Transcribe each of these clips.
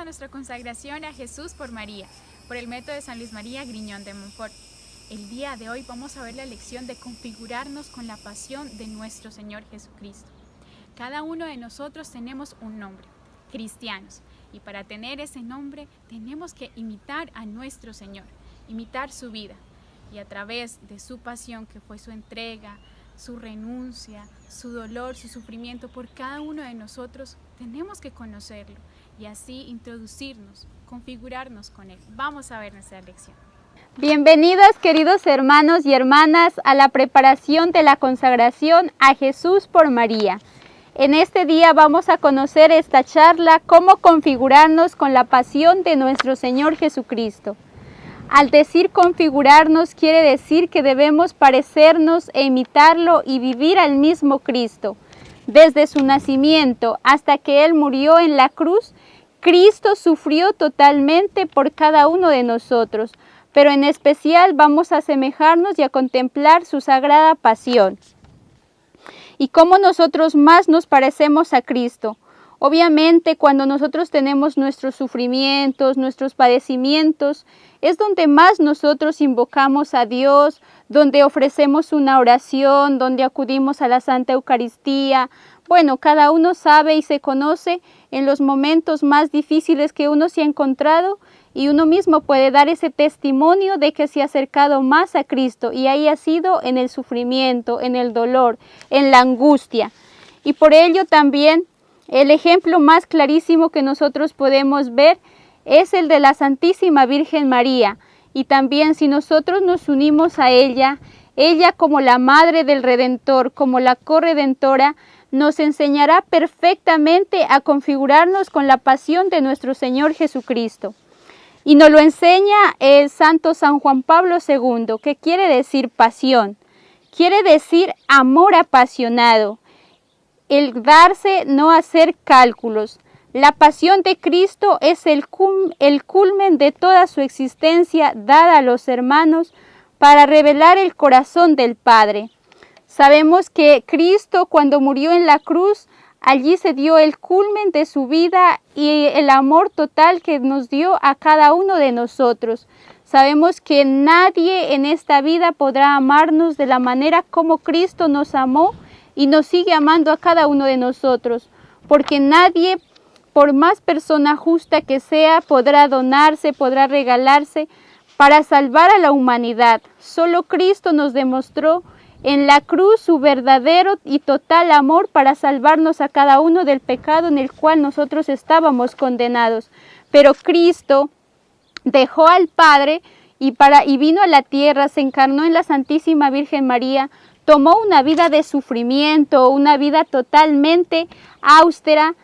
a nuestra consagración a Jesús por María, por el método de San Luis María Griñón de Montfort. El día de hoy vamos a ver la lección de configurarnos con la pasión de nuestro Señor Jesucristo. Cada uno de nosotros tenemos un nombre, cristianos, y para tener ese nombre tenemos que imitar a nuestro Señor, imitar su vida, y a través de su pasión, que fue su entrega, su renuncia, su dolor, su sufrimiento por cada uno de nosotros, tenemos que conocerlo y así introducirnos, configurarnos con Él. Vamos a ver nuestra lección. Bienvenidos, queridos hermanos y hermanas, a la preparación de la consagración a Jesús por María. En este día vamos a conocer esta charla, cómo configurarnos con la pasión de nuestro Señor Jesucristo. Al decir configurarnos quiere decir que debemos parecernos e imitarlo y vivir al mismo Cristo. Desde su nacimiento hasta que Él murió en la cruz, Cristo sufrió totalmente por cada uno de nosotros, pero en especial vamos a asemejarnos y a contemplar su sagrada pasión. Y cómo nosotros más nos parecemos a Cristo. Obviamente, cuando nosotros tenemos nuestros sufrimientos, nuestros padecimientos, es donde más nosotros invocamos a Dios, donde ofrecemos una oración, donde acudimos a la Santa Eucaristía. Bueno, cada uno sabe y se conoce en los momentos más difíciles que uno se ha encontrado y uno mismo puede dar ese testimonio de que se ha acercado más a Cristo y ahí ha sido en el sufrimiento, en el dolor, en la angustia. Y por ello también el ejemplo más clarísimo que nosotros podemos ver es el de la Santísima Virgen María. Y también si nosotros nos unimos a ella como la Madre del Redentor, como la corredentora, nos enseñará perfectamente a configurarnos con la pasión de nuestro Señor Jesucristo. Y nos lo enseña el Santo San Juan Pablo II, que quiere decir pasión, quiere decir amor apasionado. El darse, no hacer cálculos. La pasión de Cristo es el culmen de toda su existencia dada a los hermanos para revelar el corazón del Padre. Sabemos que Cristo, cuando murió en la cruz, allí se dio el culmen de su vida y el amor total que nos dio a cada uno de nosotros. Sabemos que nadie en esta vida podrá amarnos de la manera como Cristo nos amó y nos sigue amando a cada uno de nosotros, porque nadie, por más persona justa que sea, podrá donarse, podrá regalarse para salvar a la humanidad. Solo Cristo nos demostró en la cruz su verdadero y total amor para salvarnos a cada uno del pecado en el cual nosotros estábamos condenados. Pero Cristo dejó al Padre y vino a la tierra, se encarnó en la Santísima Virgen María, tomó una vida de sufrimiento, una vida totalmente austera,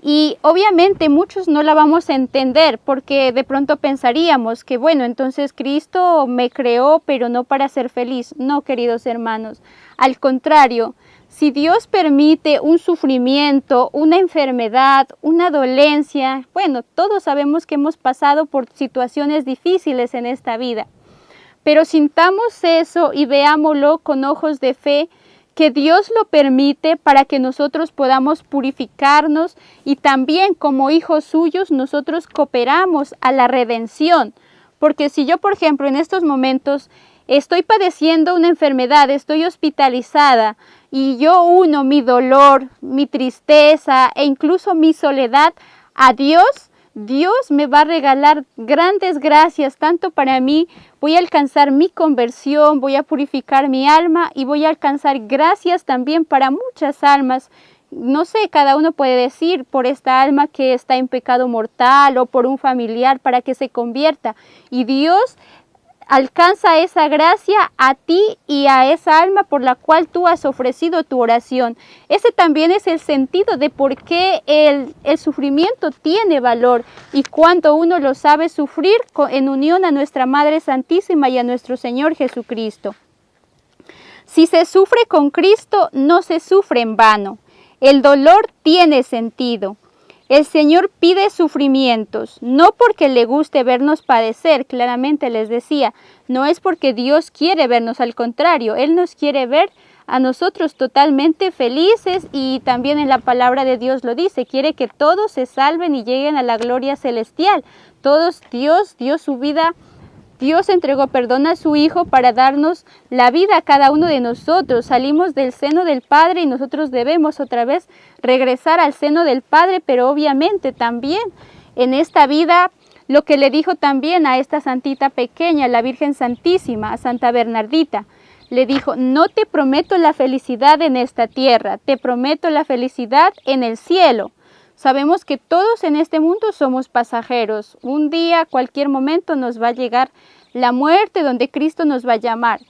y obviamente muchos no la vamos a entender porque de pronto pensaríamos que bueno, entonces Cristo me creó pero no para ser feliz. No, queridos hermanos, al contrario, si Dios permite un sufrimiento, una enfermedad, una dolencia, bueno, todos sabemos que hemos pasado por situaciones difíciles en esta vida. Pero sintamos eso y veámoslo con ojos de fe, que Dios lo permite para que nosotros podamos purificarnos y también como hijos suyos nosotros cooperamos a la redención. Porque si yo, por ejemplo, en estos momentos estoy padeciendo una enfermedad, estoy hospitalizada y yo uno mi dolor, mi tristeza e incluso mi soledad a Dios, Dios me va a regalar grandes gracias, tanto para mí, voy a alcanzar mi conversión, voy a purificar mi alma y voy a alcanzar gracias también para muchas almas. No sé, cada uno puede decir por esta alma que está en pecado mortal o por un familiar para que se convierta. Y Dios alcanza esa gracia a ti y a esa alma por la cual tú has ofrecido tu oración. Ese también es el sentido de por qué el sufrimiento tiene valor y cuando uno lo sabe sufrir en unión a nuestra Madre Santísima y a nuestro Señor Jesucristo. Si se sufre con Cristo, no se sufre en vano. El dolor tiene sentido. El Señor pide sufrimientos, no porque le guste vernos padecer, claramente les decía, no es porque Dios quiere vernos, al contrario, Él nos quiere ver a nosotros totalmente felices, y también en la palabra de Dios lo dice, quiere que todos se salven y lleguen a la gloria celestial. Todos, Dios dio su vida, Dios entregó perdón a su Hijo para darnos la vida a cada uno de nosotros. Salimos del seno del Padre y nosotros debemos otra vez regresar al seno del Padre, pero obviamente también en esta vida, lo que le dijo también a esta santita pequeña, la Virgen Santísima, a Santa Bernardita, le dijo: no te prometo la felicidad en esta tierra, te prometo la felicidad en el cielo. Sabemos que todos en este mundo somos pasajeros. Un día, cualquier momento, nos va a llegar la muerte, donde Cristo nos va a llamar.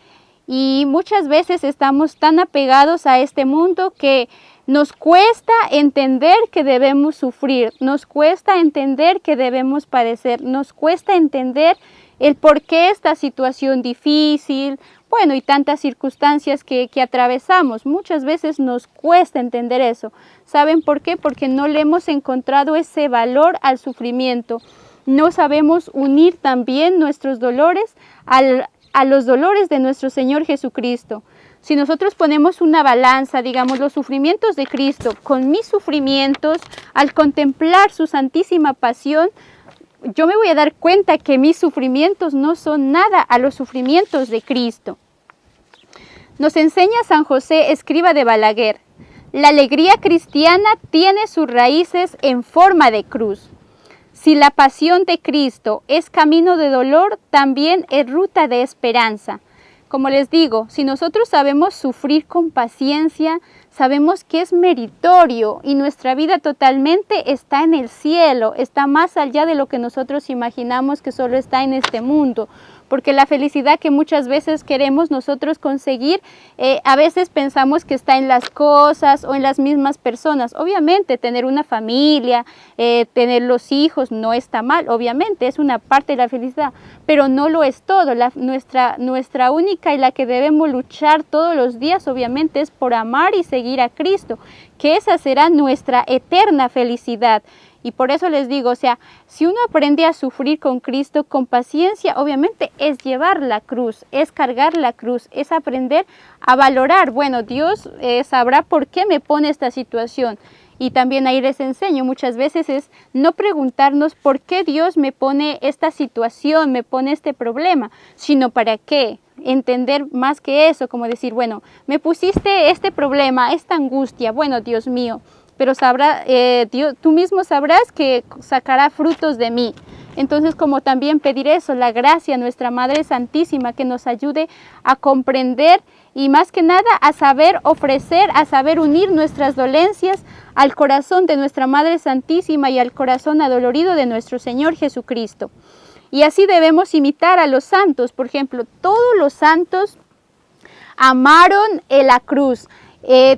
Y muchas veces estamos tan apegados a este mundo que nos cuesta entender que debemos sufrir, nos cuesta entender que debemos padecer, nos cuesta entender el por qué esta situación difícil, bueno, y tantas circunstancias que atravesamos. Muchas veces nos cuesta entender eso. ¿Saben por qué? Porque no le hemos encontrado ese valor al sufrimiento. No sabemos unir también nuestros dolores a los dolores de nuestro Señor Jesucristo. Si nosotros ponemos una balanza, digamos, los sufrimientos de Cristo con mis sufrimientos, al contemplar su santísima pasión, yo me voy a dar cuenta que mis sufrimientos no son nada a los sufrimientos de Cristo. Nos enseña San José Escriba de Balaguer: la alegría cristiana tiene sus raíces en forma de cruz. Si la pasión de Cristo es camino de dolor, también es ruta de esperanza. Como les digo, si nosotros sabemos sufrir con paciencia, sabemos que es meritorio y nuestra vida totalmente está en el cielo, está más allá de lo que nosotros imaginamos que solo está en este mundo. Porque la felicidad que muchas veces queremos nosotros conseguir, a veces pensamos que está en las cosas o en las mismas personas. Obviamente tener una familia, tener los hijos no está mal, obviamente es una parte de la felicidad, pero no lo es todo. Nuestra única y la que debemos luchar todos los días obviamente es por amar y seguir a Cristo, que esa será nuestra eterna felicidad. Y por eso les digo, o sea, si uno aprende a sufrir con Cristo con paciencia, obviamente es llevar la cruz, es cargar la cruz, es aprender a valorar. Bueno, Dios sabrá por qué me pone esta situación. Y también ahí les enseño, muchas veces es no preguntarnos por qué Dios me pone esta situación, me pone este problema, sino para qué. Entender más que eso, como decir, bueno, me pusiste este problema, esta angustia, bueno, Dios mío, pero Dios, tú mismo sabrás que sacará frutos de mí. Entonces, como también pedir eso, la gracia a nuestra Madre Santísima, que nos ayude a comprender y más que nada a saber ofrecer, a saber unir nuestras dolencias al corazón de nuestra Madre Santísima y al corazón adolorido de nuestro Señor Jesucristo. Y así debemos imitar a los santos. Por ejemplo, todos los santos amaron la cruz.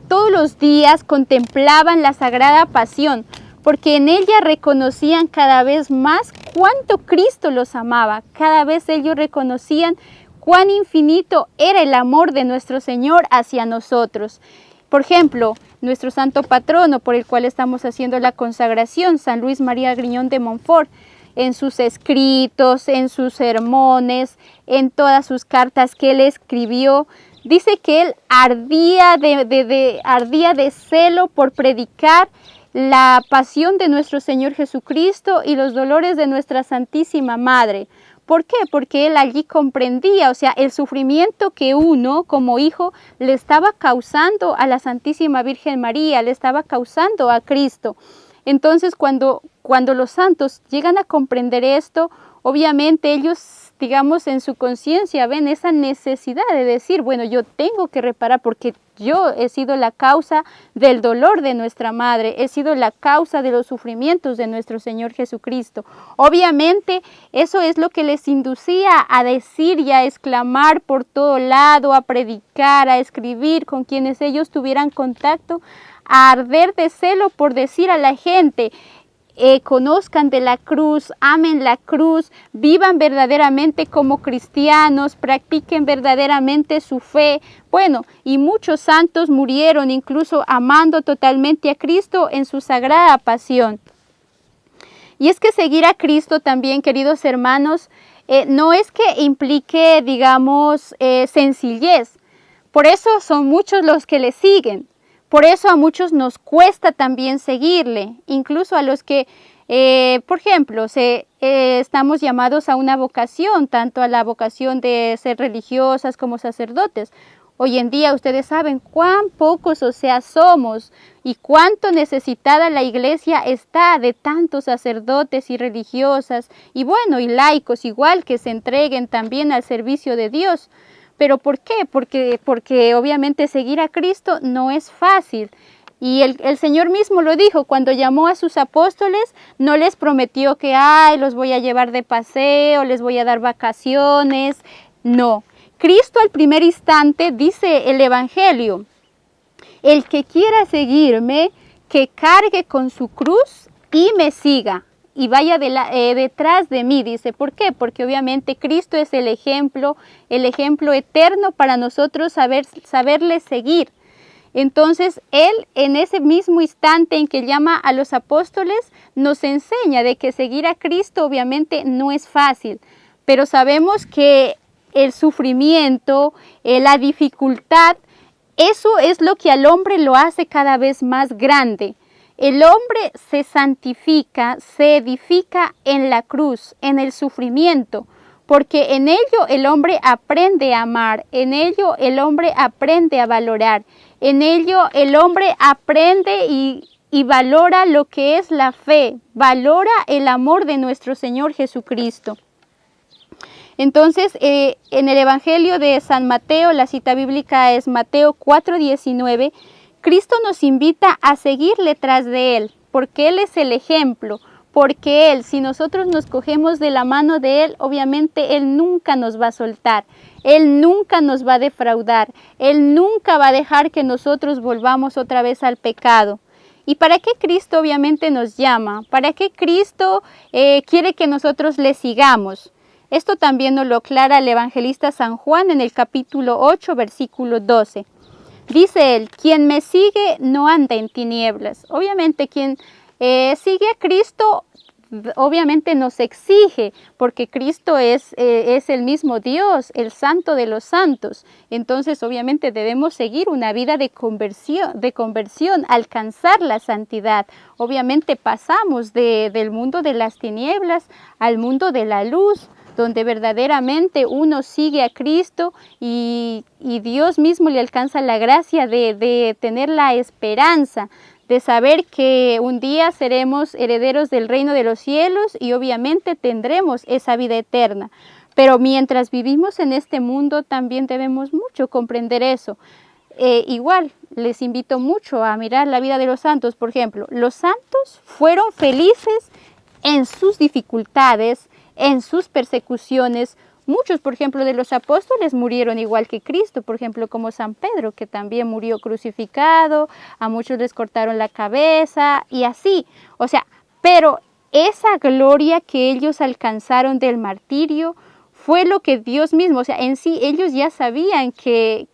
Todos los días contemplaban la Sagrada Pasión, porque en ella reconocían cada vez más cuánto Cristo los amaba. Cada vez ellos reconocían cuán infinito era el amor de nuestro Señor hacia nosotros. Por ejemplo, nuestro santo patrono por el cual estamos haciendo la consagración, San Luis María Griñón de Montfort, en sus escritos, en sus sermones, en todas sus cartas que él escribió, dice que él ardía de celo por predicar la pasión de nuestro Señor Jesucristo y los dolores de nuestra Santísima Madre. ¿Por qué? Porque él allí comprendía, o sea, el sufrimiento que uno como hijo le estaba causando a la Santísima Virgen María, le estaba causando a Cristo. Entonces, cuando los santos llegan a comprender esto, obviamente ellos, digamos, en su conciencia ven esa necesidad de decir, bueno, yo tengo que reparar porque yo he sido la causa del dolor de nuestra Madre, he sido la causa de los sufrimientos de nuestro Señor Jesucristo. Obviamente, eso es lo que les inducía a decir y a exclamar por todo lado, a predicar, a escribir con quienes ellos tuvieran contacto, a arder de celo por decir a la gente, conozcan de la cruz, amen la cruz, vivan verdaderamente como cristianos, practiquen verdaderamente su fe. Bueno, y muchos santos murieron incluso amando totalmente a Cristo en su sagrada pasión. Y es que seguir a Cristo también, queridos hermanos, no es que implique, digamos, sencillez, Por eso son muchos los que le siguen. Por eso a muchos nos cuesta también seguirle, incluso a los que, por ejemplo, estamos llamados a una vocación, tanto a la vocación de ser religiosas como sacerdotes. Hoy en día ustedes saben cuán pocos, somos y cuánto necesitada la iglesia está de tantos sacerdotes y religiosas y y laicos igual que se entreguen también al servicio de Dios. ¿Pero por qué? Porque obviamente seguir a Cristo no es fácil. Y el Señor mismo lo dijo, cuando llamó a sus apóstoles, no les prometió que, los voy a llevar de paseo, les voy a dar vacaciones. No. Cristo al primer instante dice el Evangelio, el que quiera seguirme, que cargue con su cruz y me siga. Y vaya detrás de mí, dice. ¿Por qué? Porque obviamente Cristo es el ejemplo eterno para nosotros saberle seguir. Entonces, Él en ese mismo instante en que llama a los apóstoles, nos enseña de que seguir a Cristo obviamente no es fácil, pero sabemos que el sufrimiento, la dificultad, eso es lo que al hombre lo hace cada vez más grande. El hombre se santifica, se edifica en la cruz, en el sufrimiento, porque en ello el hombre aprende a amar, en ello el hombre aprende a valorar, en ello el hombre aprende y valora lo que es la fe, valora el amor de nuestro Señor Jesucristo. Entonces, en el Evangelio de San Mateo, la cita bíblica es Mateo 4:19, Cristo nos invita a seguirle tras de Él, porque Él es el ejemplo, porque Él, si nosotros nos cogemos de la mano de Él, obviamente Él nunca nos va a soltar, Él nunca nos va a defraudar, Él nunca va a dejar que nosotros volvamos otra vez al pecado. ¿Y para qué Cristo obviamente nos llama? ¿Para qué Cristo quiere que nosotros le sigamos? Esto también nos lo aclara el evangelista San Juan en el capítulo 8, versículo 12. Dice él, quien me sigue no anda en tinieblas. Obviamente quien sigue a Cristo, obviamente nos exige, porque Cristo es el mismo Dios, el santo de los santos. Entonces obviamente debemos seguir una vida de conversión, alcanzar la santidad. Obviamente pasamos del mundo de las tinieblas al mundo de la luz, donde verdaderamente uno sigue a Cristo y Dios mismo le alcanza la gracia de tener la esperanza, de saber que un día seremos herederos del reino de los cielos y obviamente tendremos esa vida eterna. Pero mientras vivimos en este mundo también debemos mucho comprender eso. Igual, les invito mucho a mirar la vida de los santos. Por ejemplo, los santos fueron felices en sus dificultades, en sus persecuciones. Muchos, por ejemplo, de los apóstoles murieron igual que Cristo, por ejemplo, como San Pedro, que también murió crucificado, a muchos les cortaron la cabeza y así. Pero esa gloria que ellos alcanzaron del martirio fue lo que Dios mismo, en sí ellos ya sabían que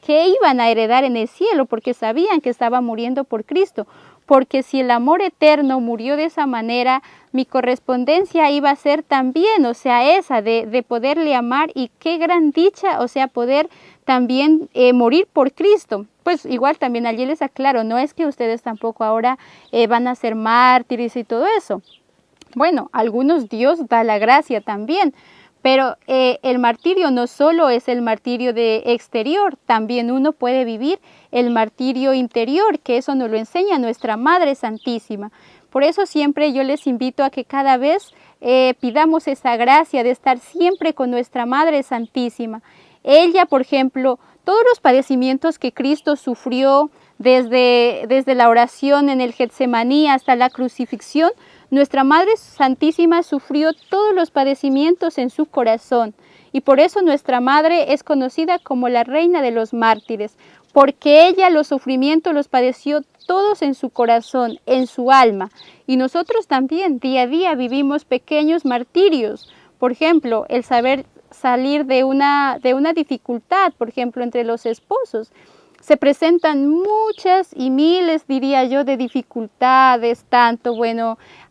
iban a heredar en el cielo, porque sabían que estaban muriendo por Cristo. Porque si el amor eterno murió de esa manera, mi correspondencia iba a ser también, esa de poderle amar, y qué gran dicha, poder también morir por Cristo. Pues igual también allí les aclaro, no es que ustedes tampoco ahora van a ser mártires y todo eso. Bueno, a algunos Dios da la gracia también, pero el martirio no solo es el martirio de exterior, también uno puede vivir el martirio interior, que eso nos lo enseña nuestra Madre Santísima. Por eso siempre yo les invito a que cada vez pidamos esa gracia de estar siempre con nuestra Madre Santísima. Ella, por ejemplo, todos los padecimientos que Cristo sufrió desde la oración en el Getsemaní hasta la crucifixión, nuestra Madre Santísima sufrió todos los padecimientos en su corazón, y por eso nuestra Madre es conocida como la Reina de los Mártires, porque ella los sufrimientos los padeció todos en su corazón, en su alma, y nosotros también día a día vivimos pequeños martirios. Por ejemplo, el saber salir de una dificultad, por ejemplo, entre los esposos. Se presentan muchas y miles, diría yo, de dificultades, tanto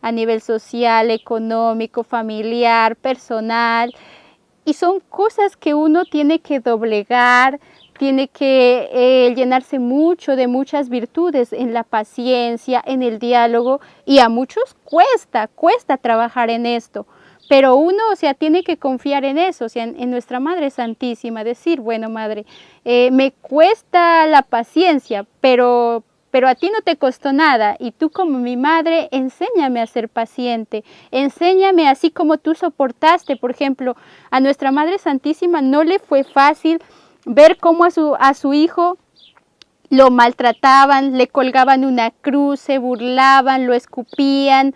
a nivel social, económico, familiar, personal, y son cosas que uno tiene que doblegar, tiene que llenarse mucho de muchas virtudes en la paciencia, en el diálogo, y a muchos cuesta trabajar en esto. Pero uno, o sea, tiene que confiar en eso, o sea, en nuestra Madre Santísima, decir, bueno, Madre, me cuesta la paciencia, pero a ti no te costó nada, y tú como mi madre, enséñame a ser paciente, enséñame así como tú soportaste, por ejemplo, a nuestra Madre Santísima no le fue fácil ver cómo a su hijo lo maltrataban, le colgaban una cruz, se burlaban, lo escupían.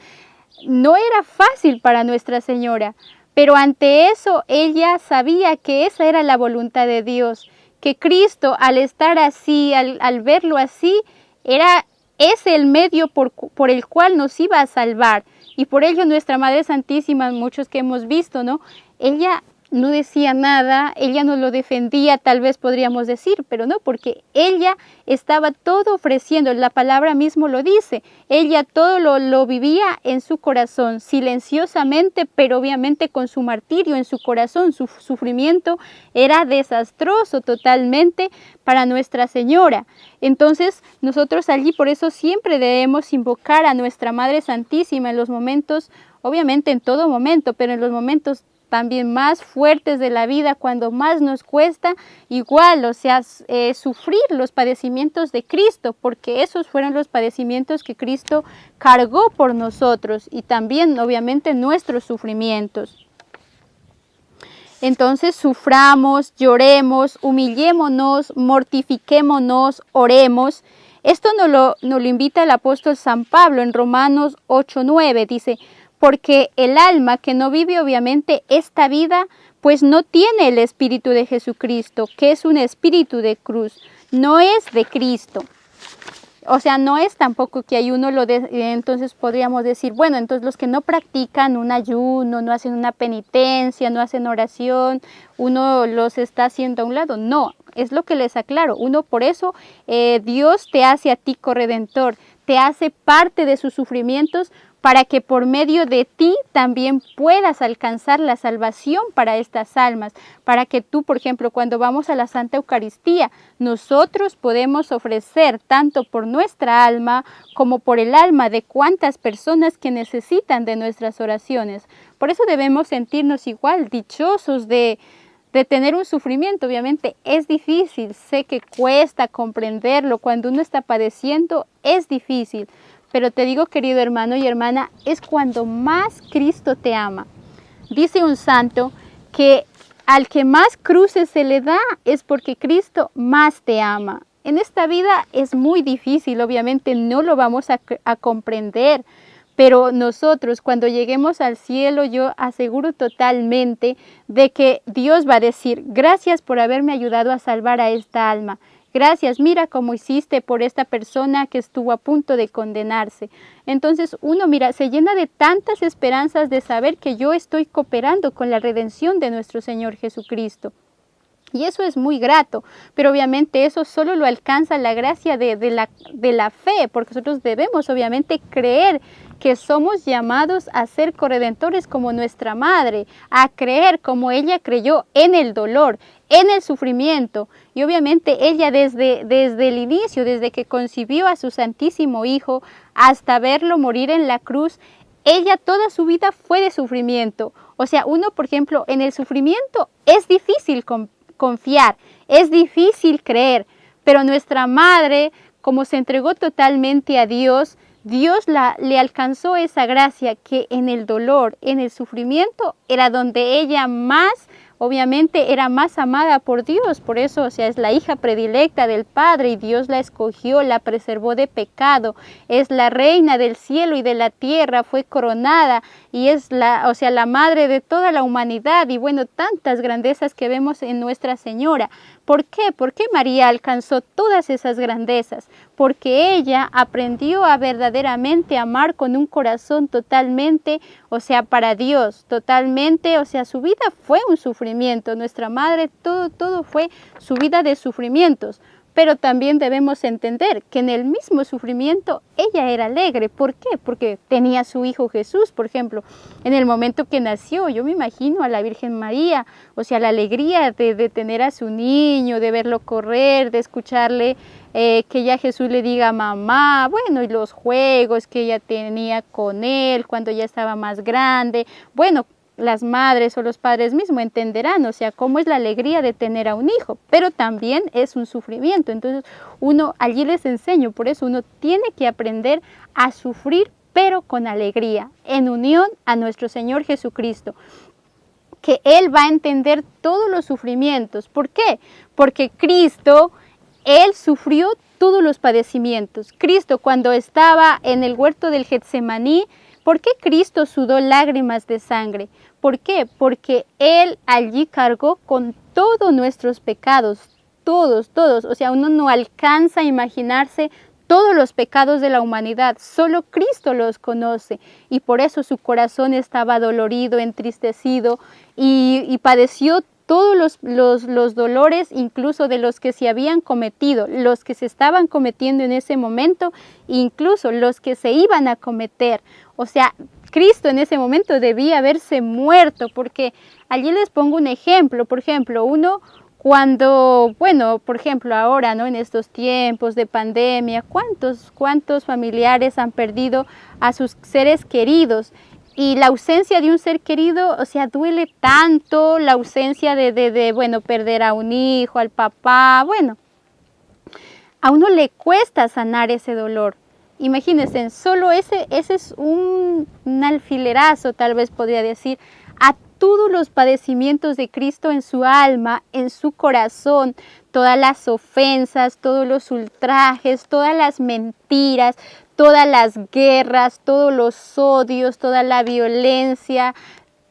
No era fácil para Nuestra Señora, pero ante eso ella sabía que esa era la voluntad de Dios, que Cristo al estar así, al verlo así, es el medio por el cual nos iba a salvar. Y por ello nuestra Madre Santísima, muchos que hemos visto, ¿no? Ella no decía nada, ella no lo defendía, tal vez podríamos decir, pero no, porque ella estaba todo ofreciendo, la palabra mismo lo dice, ella todo lo vivía en su corazón, silenciosamente, pero obviamente con su martirio en su corazón, su sufrimiento era desastroso totalmente para Nuestra Señora. Entonces nosotros allí por eso siempre debemos invocar a nuestra Madre Santísima en los momentos, obviamente en todo momento, pero en los momentos también más fuertes de la vida, cuando más nos cuesta, igual, o sea, sufrir los padecimientos de Cristo, porque esos fueron los padecimientos que Cristo cargó por nosotros y también, obviamente, nuestros sufrimientos. Entonces, suframos, lloremos, humillémonos, mortifiquémonos, oremos. Esto nos lo invita el apóstol San Pablo en Romanos 8:9, dice: porque el alma que no vive obviamente esta vida, pues no tiene el Espíritu de Jesucristo, que es un espíritu de cruz, no es de Cristo. O sea, no es tampoco que hay uno entonces podríamos decir, bueno, entonces los que no practican un ayuno, no hacen una penitencia, no hacen oración, uno los está haciendo a un lado. No, es lo que les aclaro. Uno por eso, Dios te hace a ti corredentor, te hace parte de sus sufrimientos, para que por medio de ti también puedas alcanzar la salvación para estas almas, para que tú, por ejemplo, cuando vamos a la Santa Eucaristía, nosotros podemos ofrecer tanto por nuestra alma como por el alma de cuantas personas que necesitan de nuestras oraciones. Por eso debemos sentirnos igual dichosos de tener un sufrimiento. Obviamente es difícil, sé que cuesta comprenderlo, cuando uno está padeciendo es difícil. Pero te digo, querido hermano y hermana, es cuando más Cristo te ama. Dice un santo que al que más cruces se le da es porque Cristo más te ama. En esta vida es muy difícil, obviamente no lo vamos a comprender, pero nosotros cuando lleguemos al cielo yo aseguro totalmente de que Dios va a decir: gracias por haberme ayudado a salvar a esta alma. Gracias, mira cómo hiciste por esta persona que estuvo a punto de condenarse. Entonces uno, mira, se llena de tantas esperanzas de saber que yo estoy cooperando con la redención de nuestro Señor Jesucristo. Y eso es muy grato, pero obviamente eso solo lo alcanza la gracia de la fe, porque nosotros debemos obviamente creer que somos llamados a ser corredentores como nuestra madre, a creer como ella creyó en el dolor, en el sufrimiento. Y obviamente ella desde el inicio, desde que concibió a su Santísimo Hijo hasta verlo morir en la cruz, ella toda su vida fue de sufrimiento. O sea, uno, por ejemplo, en el sufrimiento es difícil confiar, es difícil creer, pero nuestra madre, como se entregó totalmente a Dios, Dios le alcanzó esa gracia que en el dolor, en el sufrimiento, era donde ella más, obviamente, era más amada por Dios. Por eso, o sea, es la hija predilecta del Padre y Dios la escogió, la preservó de pecado. Es la reina del cielo y de la tierra, fue coronada y es la madre de toda la humanidad. Y bueno, tantas grandezas que vemos en Nuestra Señora. ¿Por qué? ¿Por qué María alcanzó todas esas grandezas? Porque ella aprendió a verdaderamente amar con un corazón totalmente, o sea, para Dios, totalmente, o sea, su vida fue un sufrimiento. Nuestra madre, todo fue su vida de sufrimientos. pero también debemos entender que en el mismo sufrimiento ella era alegre. ¿Por qué? Porque tenía a su hijo Jesús, por ejemplo, en el momento que nació. Yo me imagino a la Virgen María, o sea, la alegría de tener a su niño, de verlo correr, de escucharle que ya Jesús le diga mamá, bueno, y los juegos que ella tenía con él cuando ya estaba más grande. Bueno, las madres o los padres mismos entenderán, o sea, cómo es la alegría de tener a un hijo, pero también es un sufrimiento. Entonces, allí les enseño, por eso uno tiene que aprender a sufrir, pero con alegría, en unión a nuestro Señor Jesucristo, que Él va a entender todos los sufrimientos. ¿Por qué? Porque Cristo, Él sufrió todos los padecimientos. Cristo, cuando estaba en el huerto del Getsemaní, ¿por qué Cristo sudó lágrimas de sangre? ¿Por qué? Porque Él allí cargó con todos nuestros pecados, todos. O sea, uno no alcanza a imaginarse todos los pecados de la humanidad, solo Cristo los conoce, y por eso su corazón estaba dolorido, entristecido, y padeció todos los dolores, incluso de los que se habían cometido, los que se estaban cometiendo en ese momento, incluso los que se iban a cometer. O sea, Cristo en ese momento debía haberse muerto, porque allí les pongo un ejemplo. Por ejemplo, uno cuando, bueno, por ejemplo ahora, ¿no? En estos tiempos de pandemia, ¿cuántos familiares han perdido a sus seres queridos? Y la ausencia de un ser querido, o sea, duele tanto, la ausencia bueno, perder a un hijo, al papá, bueno, a uno le cuesta sanar ese dolor. Imagínense, solo ese es un alfilerazo, tal vez podría decir, a todos los padecimientos de Cristo en su alma, en su corazón, todas las ofensas, todos los ultrajes, todas las mentiras, todas las guerras, todos los odios, toda la violencia,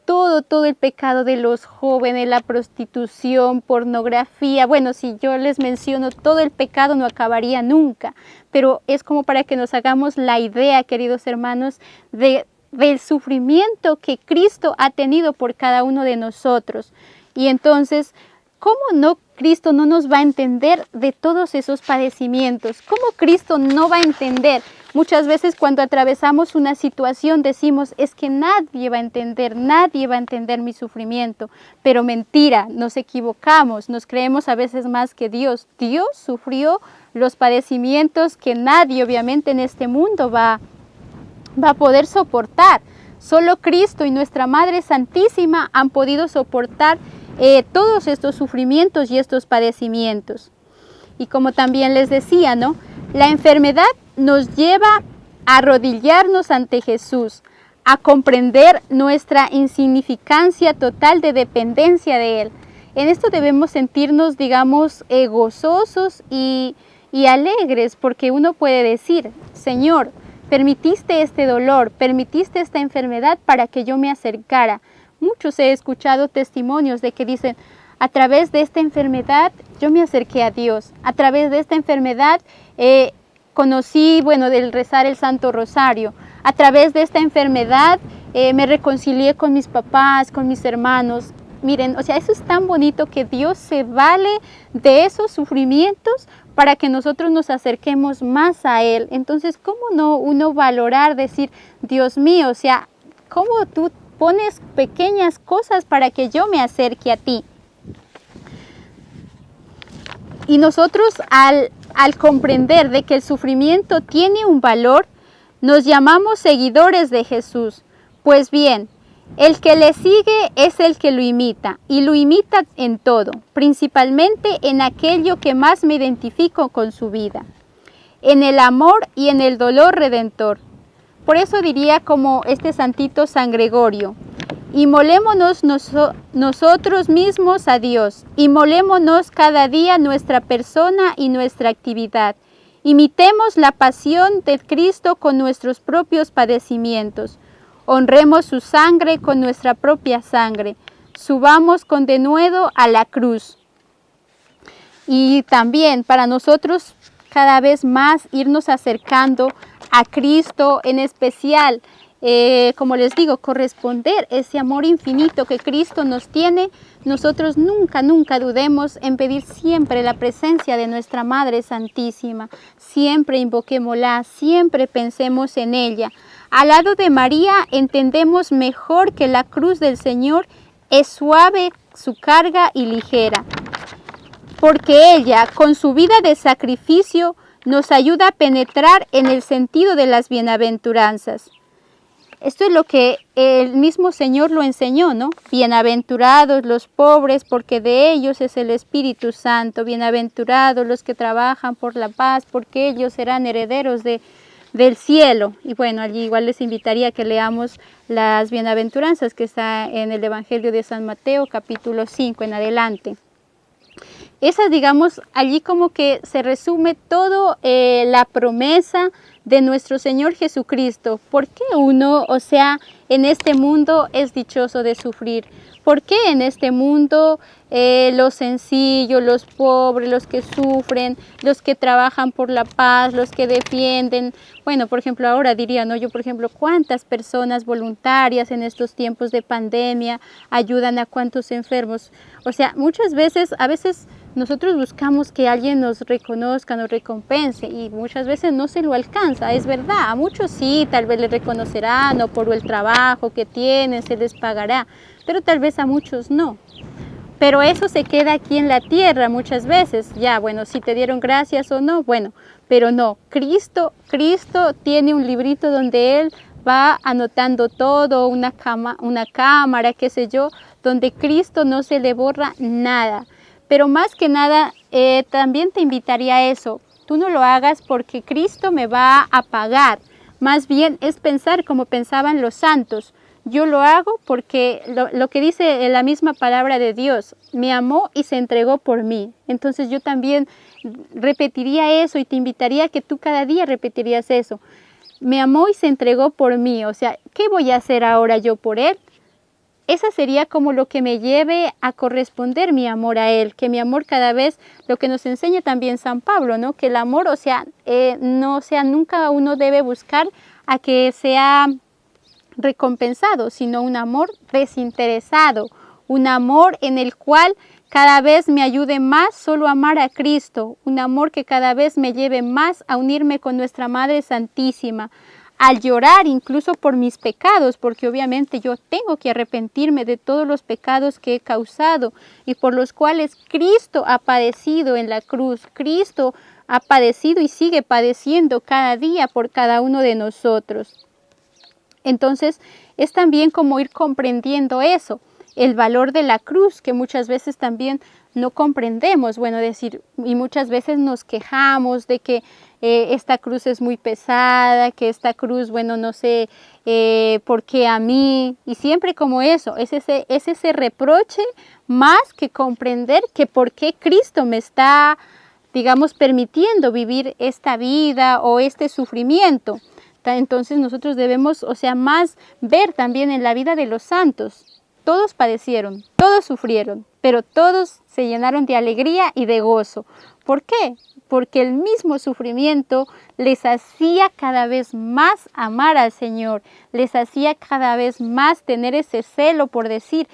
todo el pecado de los jóvenes, la prostitución, pornografía. Bueno, si yo les menciono todo el pecado no acabaría nunca, pero es como para que nos hagamos la idea, queridos hermanos, del sufrimiento que Cristo ha tenido por cada uno de nosotros. Y entonces, ¿cómo no Cristo no nos va a entender de todos esos padecimientos? ¿Cómo Cristo no va a entender? Muchas veces cuando atravesamos una situación decimos, es que nadie va a entender mi sufrimiento. Pero mentira, nos equivocamos, nos creemos a veces más que Dios. Dios sufrió los padecimientos que nadie obviamente en este mundo va a poder soportar. Solo Cristo y nuestra Madre Santísima han podido soportar todos estos sufrimientos y estos padecimientos. Y como también les decía, ¿no? La enfermedad nos lleva a arrodillarnos ante Jesús, a comprender nuestra insignificancia total de dependencia de Él. En esto debemos sentirnos, digamos, gozosos y alegres, porque uno puede decir, Señor, permitiste este dolor, permitiste esta enfermedad para que yo me acercara. Muchos he escuchado testimonios de que dicen, a través de esta enfermedad yo me acerqué a Dios, a través de esta enfermedad conocí, bueno, del rezar el Santo Rosario, a través de esta enfermedad me reconcilié con mis papás, con mis hermanos. Miren, o sea, eso es tan bonito que Dios se vale de esos sufrimientos para que nosotros nos acerquemos más a Él. Entonces, ¿cómo no uno valorar, decir, Dios mío, o sea, cómo tú pones pequeñas cosas para que yo me acerque a ti? Y nosotros al comprender de que el sufrimiento tiene un valor, nos llamamos seguidores de Jesús. Pues bien, el que le sigue es el que lo imita, y lo imita en todo, principalmente en aquello que más me identifico con su vida, en el amor y en el dolor redentor. Por eso diría como este santito San Gregorio, inmolémonos nosotros mismos a Dios, inmolémonos cada día nuestra persona y nuestra actividad. Imitemos la pasión de Cristo con nuestros propios padecimientos. Honremos su sangre con nuestra propia sangre. Subamos con denuedo a la cruz. Y también para nosotros cada vez más irnos acercando a Cristo, en especial como les digo, corresponder ese amor infinito que Cristo nos tiene, nosotros nunca dudemos en pedir siempre la presencia de nuestra Madre Santísima. Siempre invoquémosla, siempre pensemos en ella. Al lado de María entendemos mejor que la cruz del Señor es suave su carga y ligera, porque ella, con su vida de sacrificio, nos ayuda a penetrar en el sentido de las bienaventuranzas. Esto es lo que el mismo Señor lo enseñó, ¿no? Bienaventurados los pobres, porque de ellos es el Espíritu Santo. Bienaventurados los que trabajan por la paz, porque ellos serán herederos del cielo. Y bueno, allí igual les invitaría a que leamos las bienaventuranzas que está en el Evangelio de San Mateo, capítulo 5 en adelante. Esas, digamos, allí como que se resume todo la promesa de nuestro Señor Jesucristo. ¿Por qué uno, o sea, en este mundo es dichoso de sufrir? ¿Por qué en este mundo los sencillos, los pobres, los que sufren, los que trabajan por la paz, los que defienden? Bueno, por ejemplo, ahora diría, ¿no? Yo, por ejemplo, ¿cuántas personas voluntarias en estos tiempos de pandemia ayudan a cuántos enfermos? O sea, muchas veces, a veces nosotros buscamos que alguien nos reconozca, nos recompense y muchas veces no se lo alcanza, es verdad. A muchos sí, tal vez les reconocerán o por el trabajo que tienen se les pagará, pero tal vez a muchos no. Pero eso se queda aquí en la tierra muchas veces. Ya, bueno, si te dieron gracias o no, bueno, pero no. Cristo tiene un librito donde Él va anotando todo, una cámara, qué sé yo, donde Cristo no se le borra nada. Pero más que nada, también te invitaría a eso. Tú no lo hagas porque Cristo me va a pagar. Más bien es pensar como pensaban los santos. Yo lo hago porque lo que dice la misma palabra de Dios, me amó y se entregó por mí. Entonces yo también repetiría eso y te invitaría a que tú cada día repetirías eso. Me amó y se entregó por mí. O sea, ¿qué voy a hacer ahora yo por Él? Esa sería como lo que me lleve a corresponder mi amor a Él, que mi amor cada vez, lo que nos enseña también San Pablo, ¿no? Que el amor, nunca uno debe buscar a que sea recompensado, sino un amor desinteresado, un amor en el cual cada vez me ayude más solo a amar a Cristo, un amor que cada vez me lleve más a unirme con nuestra Madre Santísima, al llorar incluso por mis pecados, porque obviamente yo tengo que arrepentirme de todos los pecados que he causado y por los cuales Cristo ha padecido en la cruz. Cristo ha padecido y sigue padeciendo cada día por cada uno de nosotros. Entonces es también como ir comprendiendo eso, el valor de la cruz, que muchas veces también no comprendemos, y muchas veces nos quejamos de que esta cruz es muy pesada, que esta cruz, no sé por qué a mí, y siempre como eso, es ese reproche más que comprender que por qué Cristo me está, digamos, permitiendo vivir esta vida o este sufrimiento. Entonces nosotros debemos, más ver también en la vida de los santos. Todos padecieron, todos sufrieron, pero todos se llenaron de alegría y de gozo. ¿Por qué? Porque el mismo sufrimiento les hacía cada vez más amar al Señor, les hacía cada vez más tener ese celo por decir,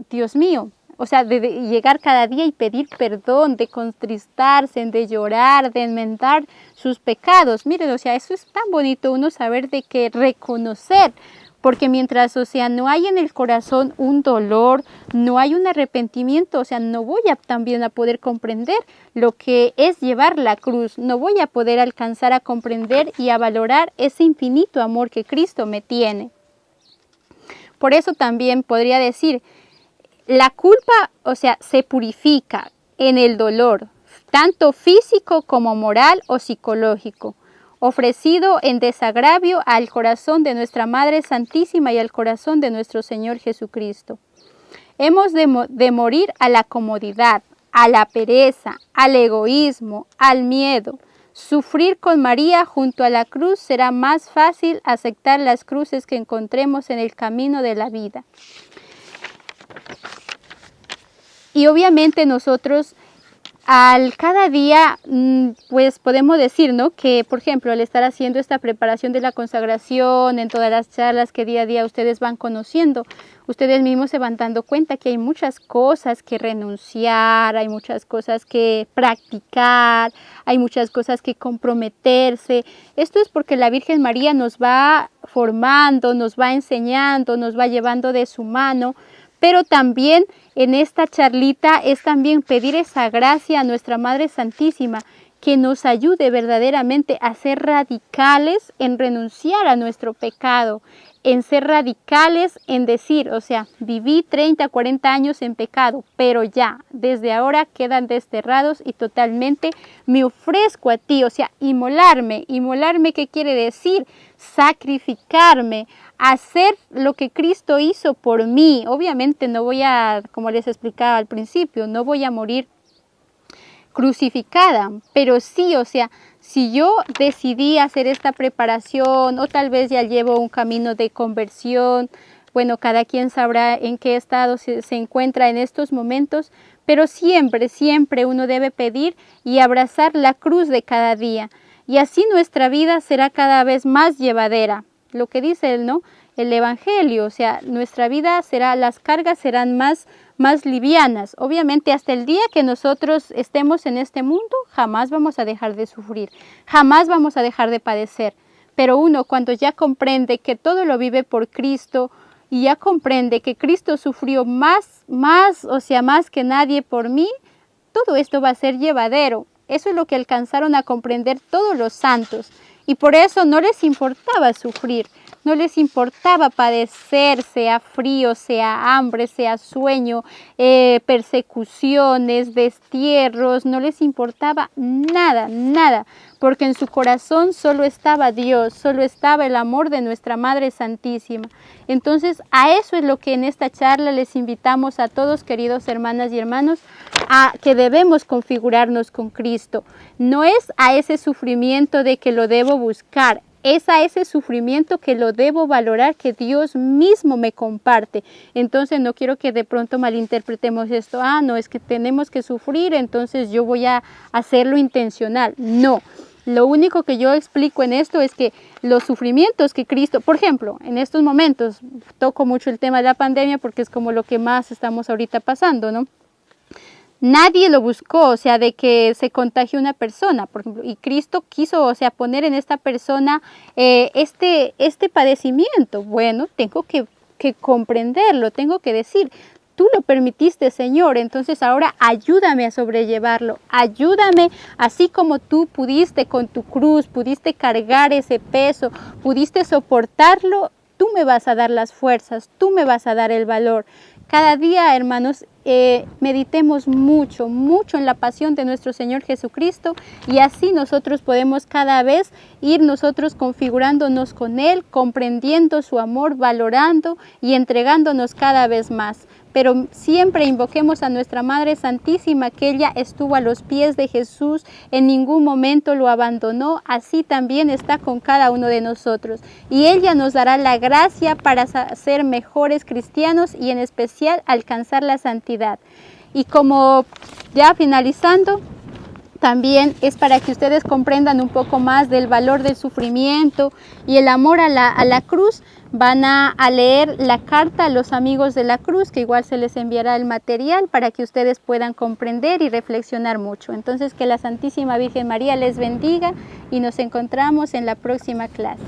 Dios mío, de llegar cada día y pedir perdón, de contristarse, de llorar, de enmendar sus pecados. Miren, eso es tan bonito uno saber de que reconocer, porque mientras, no hay en el corazón un dolor, no hay un arrepentimiento, no voy también a poder comprender lo que es llevar la cruz, no voy a poder alcanzar a comprender y a valorar ese infinito amor que Cristo me tiene. Por eso también podría decir, la culpa, se purifica en el dolor, tanto físico como moral o psicológico, ofrecido en desagravio al corazón de nuestra Madre Santísima y al corazón de nuestro Señor Jesucristo. Hemos de morir a la comodidad, a la pereza, al egoísmo, al miedo. Sufrir con María junto a la cruz será más fácil aceptar las cruces que encontremos en el camino de la vida. Y obviamente nosotros al cada día, pues podemos decir, ¿no? Que, por ejemplo, al estar haciendo esta preparación de la consagración, en todas las charlas que día a día ustedes van conociendo, ustedes mismos se van dando cuenta que hay muchas cosas que renunciar, hay muchas cosas que practicar, hay muchas cosas que comprometerse. Esto es porque la Virgen María nos va formando, nos va enseñando, nos va llevando de su mano, pero también en esta charlita es también pedir esa gracia a nuestra Madre Santísima, que nos ayude verdaderamente a ser radicales en renunciar a nuestro pecado, en ser radicales en decir, o sea, viví 30, 40 años en pecado, pero ya, desde ahora quedan desterrados y totalmente me ofrezco a ti, o sea, inmolarme. ¿Inmolarme qué quiere decir? Sacrificarme, hacer lo que Cristo hizo por mí. Obviamente no voy a, como les explicaba al principio, no voy a morir crucificada, pero sí, o sea, si yo decidí hacer esta preparación o tal vez ya llevo un camino de conversión, bueno, cada quien sabrá en qué estado se encuentra en estos momentos, pero siempre, siempre uno debe pedir y abrazar la cruz de cada día, y así nuestra vida será cada vez más llevadera. Lo que dice él, ¿no? El Evangelio, o sea, nuestra vida será, las cargas serán más livianas. Obviamente hasta el día que nosotros estemos en este mundo, jamás vamos a dejar de sufrir, jamás vamos a dejar de padecer. Pero uno cuando ya comprende que todo lo vive por Cristo y ya comprende que Cristo sufrió más que nadie por mí, todo esto va a ser llevadero. Eso es lo que alcanzaron a comprender todos los santos. Y por eso no les importaba sufrir, no les importaba padecer, sea frío, sea hambre, sea sueño, persecuciones, destierros, no les importaba nada, nada, porque en su corazón solo estaba Dios, solo estaba el amor de nuestra Madre Santísima. Entonces, a eso es lo que en esta charla les invitamos a todos, queridos hermanas y hermanos, a que debemos configurarnos con Cristo. No es a ese sufrimiento de que lo debo buscar, es a ese sufrimiento que lo debo valorar, que Dios mismo me comparte. Entonces no quiero que de pronto malinterpretemos esto, no, es que tenemos que sufrir, entonces yo voy a hacerlo intencional. No, lo único que yo explico en esto es que los sufrimientos que Cristo, por ejemplo, en estos momentos, toco mucho el tema de la pandemia porque es como lo que más estamos ahorita pasando, ¿no? Nadie lo buscó, o sea, de que se contagie una persona, por ejemplo, y Cristo quiso, o sea, poner en esta persona este padecimiento. Bueno, tengo que comprenderlo, tengo que decir, tú lo permitiste, Señor, entonces ahora ayúdame a sobrellevarlo, ayúdame, así como tú pudiste con tu cruz, pudiste cargar ese peso, pudiste soportarlo, tú me vas a dar las fuerzas, tú me vas a dar el valor. Cada día, hermanos, meditemos mucho, mucho en la pasión de nuestro Señor Jesucristo, y así nosotros podemos cada vez ir nosotros configurándonos con Él, comprendiendo su amor, valorando y entregándonos cada vez más. Pero siempre invoquemos a nuestra Madre Santísima, que ella estuvo a los pies de Jesús, en ningún momento lo abandonó, así también está con cada uno de nosotros. Y ella nos dará la gracia para ser mejores cristianos y en especial alcanzar la santidad. Y como ya finalizando, también es para que ustedes comprendan un poco más del valor del sufrimiento y el amor a la cruz. Van a leer la carta a los amigos de la cruz, que igual se les enviará el material para que ustedes puedan comprender y reflexionar mucho. Entonces, que la Santísima Virgen María les bendiga y nos encontramos en la próxima clase.